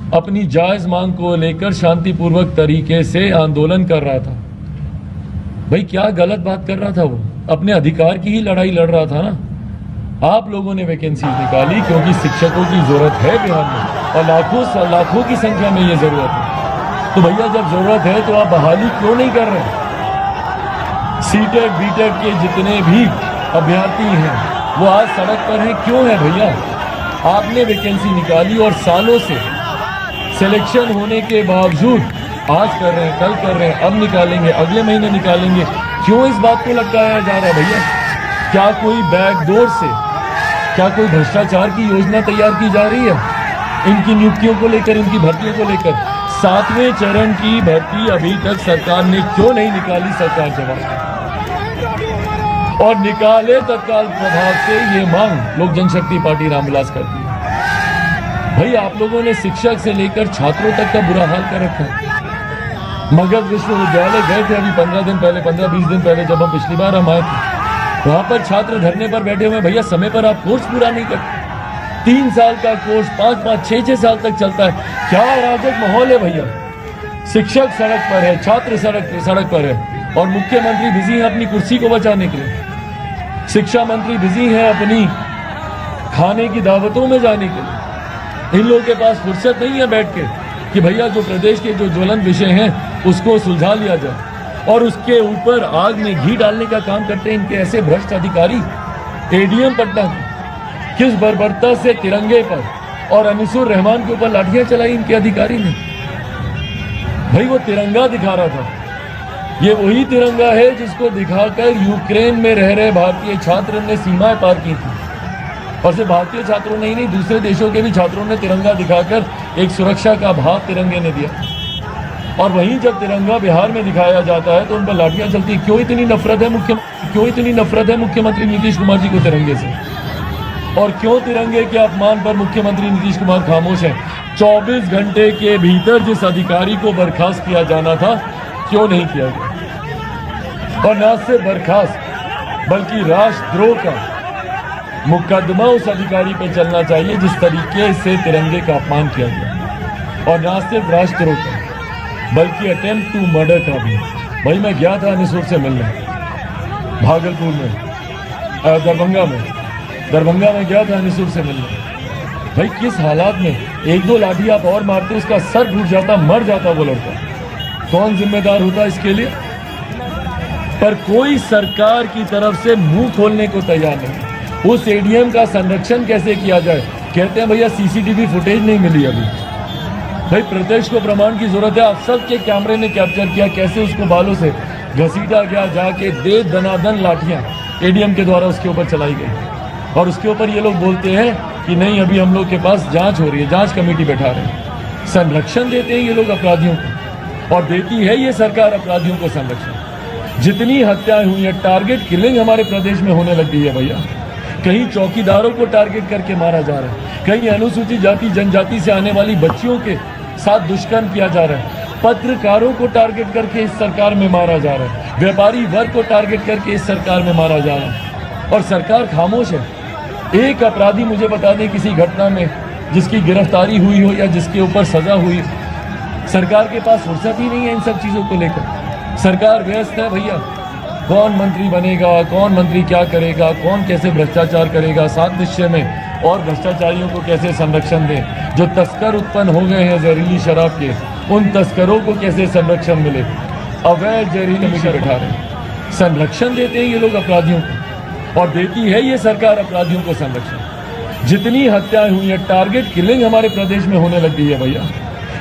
अपनी जायज मांग को लेकर शांतिपूर्वक तरीके से आंदोलन कर रहा था। भाई क्या गलत बात कर रहा था वो? अपने अधिकार की ही लड़ाई लड़ रहा था ना। आप लोगों ने वैकेंसी निकाली क्योंकि शिक्षकों की जरूरत है बिहार में और लाखों की संख्या में ये जरूरत है। तो भैया जब जरूरत है तो आप बहाली क्यों नहीं कर रहे? सीटेट बीटेट के जितने भी अभ्यर्थी हैं वो आज सड़क पर हैं, क्यों है भैया? आपने वैकेंसी निकाली और सालों से सिलेक्शन होने के बावजूद आज कर रहे हैं, कल कर रहे हैं, अब निकालेंगे, अगले महीने निकालेंगे। क्यों इस बात को लटकाया जा रहा है भैया? क्या कोई बैकडोर से, क्या कोई भ्रष्टाचार की योजना तैयार की जा रही है इनकी नियुक्तियों को लेकर, इनकी भर्तियों को लेकर? 7वें चरण की भर्ती अभी तक सरकार ने क्यों नहीं निकाली? सरकार जवाब और निकाले तत्काल प्रभाव से ये मांग लोक जनशक्ति पार्टी रामविलास करती है। भाई आप लोगों ने शिक्षक से लेकर छात्रों तक का बुरा हाल कर रखा है। मगध विश्वविद्यालय गए थे अभी 15 दिन पहले, 15-20 दिन पहले जब हम पिछली बार हम आए थे, वहां पर छात्र धरने पर बैठे हुए। भैया समय पर आप कोर्स पूरा नहीं करते। 3 साल का कोर्स 5-5, 6-6 साल तक चलता है। क्या अराजक माहौल है भैया। शिक्षक सड़क पर है, छात्र सड़क पर है और मुख्यमंत्री बिजी है अपनी कुर्सी को बचाने के लिए। शिक्षा मंत्री बिजी है अपनी खाने की दावतों में जाने के लिए। इन लोगों के पास फुर्सत नहीं है बैठ के कि भैया जो प्रदेश के जो ज्वलंत विषय हैं उसको सुलझा लिया जाए, और उसके ऊपर आग में घी डालने का काम करते हैं इनके ऐसे भ्रष्ट अधिकारी। एडीएम पटना किस बर्बरता से तिरंगे पर और अनिसुर रहमान के ऊपर लाठियां चलाई इनके अधिकारी ने। भाई वो तिरंगा दिखा रहा था, ये वही तिरंगा है जिसको दिखाकर यूक्रेन में रह रहे भारतीय छात्र ने सीमाएं पार की थी। और सिर्फ भारतीय छात्रों ने ही नहीं, दूसरे देशों के भी छात्रों ने तिरंगा दिखाकर एक सुरक्षा का भाव तिरंगे ने दिया। और वहीं जब तिरंगा बिहार में दिखाया जाता है तो उन पर लाठियां चलती। क्यों इतनी नफरत है मुख्यमंत्री नीतीश कुमार जी को तिरंगे से? और क्यों तिरंगे के अपमान पर मुख्यमंत्री नीतीश कुमार खामोश है? 24 घंटे के भीतर जिस अधिकारी को बर्खास्त किया जाना था क्यों नहीं किया गया? और न सिर्फ बर्खास्त बल्कि राष्ट्रद्रोह का मुकदमा उस अधिकारी पर चलना चाहिए जिस तरीके से तिरंगे का अपमान किया गया। और न सिर्फ राष्ट्रद्रोह का बल्कि अटेम्प्ट टू मर्डर का भी। भाई मैं गया था अनिसुर से मिलने भागलपुर में, दरभंगा में गया था अनिसुर से मिलने। भाई किस हालात में, 1-2 लाठी आप और मारते उसका सर फूट जाता, मर जाता वो लड़का। कौन जिम्मेदार होता इसके लिए? पर कोई सरकार की तरफ से मुंह खोलने को तैयार नहीं। उस एडीएम का संरक्षण कैसे किया जाए? कहते हैं भैया सीसीटीवी फुटेज नहीं मिली अभी। भाई प्रत्यक्ष को प्रमाण की जरूरत है। आप सबके कैमरे ने कैप्चर किया कैसे उसको बालों से घसीटा गया, जाके दे दनादन लाठियां एडीएम के द्वारा उसके ऊपर चलाई गई। और उसके ऊपर ये लोग बोलते हैं कि नहीं अभी हम लोग के पास जांच हो रही है, जांच कमेटी बैठा रहे हैं। संरक्षण देते हैं ये लोग अपराधियों को, और देती है ये सरकार अपराधियों को संरक्षण। जितनी हत्याएं हुई है, टारगेट किलिंग हमारे प्रदेश में होने लग गई है भैया। कहीं चौकीदारों को टारगेट करके मारा जा रहा है, कहीं अनुसूचित जाति जनजाति से आने वाली बच्चियों के साथ दुष्कर्म किया जा रहा है, पत्रकारों को टारगेट करके इस सरकार में मारा जा रहा है, व्यापारी वर्ग को टारगेट करके इस सरकार में मारा जा रहा है, और सरकार खामोश है। एक अपराधी मुझे बता दें किसी घटना में जिसकी गिरफ्तारी हुई हो या जिसके ऊपर सजा हुई, सरकार के पास फुर्सत ही नहीं है इन सब चीज़ों को लेकर। सरकार व्यस्त है भैया। कौन मंत्री बनेगा, कौन मंत्री क्या करेगा, कौन कैसे भ्रष्टाचार करेगा, 7 निश्चय में और भ्रष्टाचारियों को कैसे संरक्षण दें। जो तस्कर उत्पन्न हो गए हैं जहरीली शराब के, उन तस्करों को कैसे संरक्षण मिले। अवैध जहरीली शराब बैठा रहे, संरक्षण देते हैं ये लोग अपराधियों को, और देती है ये सरकार अपराधियों को संरक्षण। जितनी हत्याएं हुई है, टारगेट किलिंग हमारे प्रदेश में होने लग गई है भैया।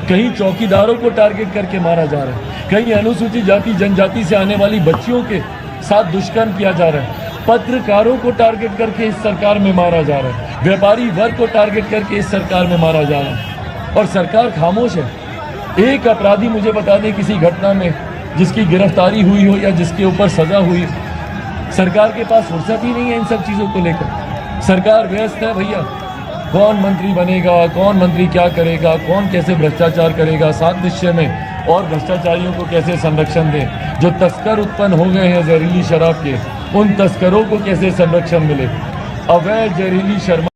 कहीं चौकीदारों को टारगेट करके मारा जा रहा है, कहीं अनुसूचित जाति जनजाति से आने वाली बच्चियों के साथ दुष्कर्म किया जा रहा है, पत्रकारों को टारगेट करके इस सरकार में मारा जा रहा है, व्यापारी वर्ग को टारगेट करके इस सरकार में मारा जा रहा है, और सरकार खामोश है। एक अपराधी मुझे बता दें किसी घटना में जिसकी गिरफ्तारी हुई हो या जिसके ऊपर सजा हुई, सरकार के पास फुर्सत ही नहीं है इन सब चीज़ों को लेकर। सरकार व्यस्त है भैया। कौन मंत्री बनेगा, कौन मंत्री क्या करेगा, कौन कैसे भ्रष्टाचार करेगा, 7 निश्चय में और भ्रष्टाचारियों को कैसे संरक्षण दें। जो तस्कर उत्पन्न हो गए हैं जहरीली शराब के, उन तस्करों को कैसे संरक्षण मिले। अवैध जहरीली शराब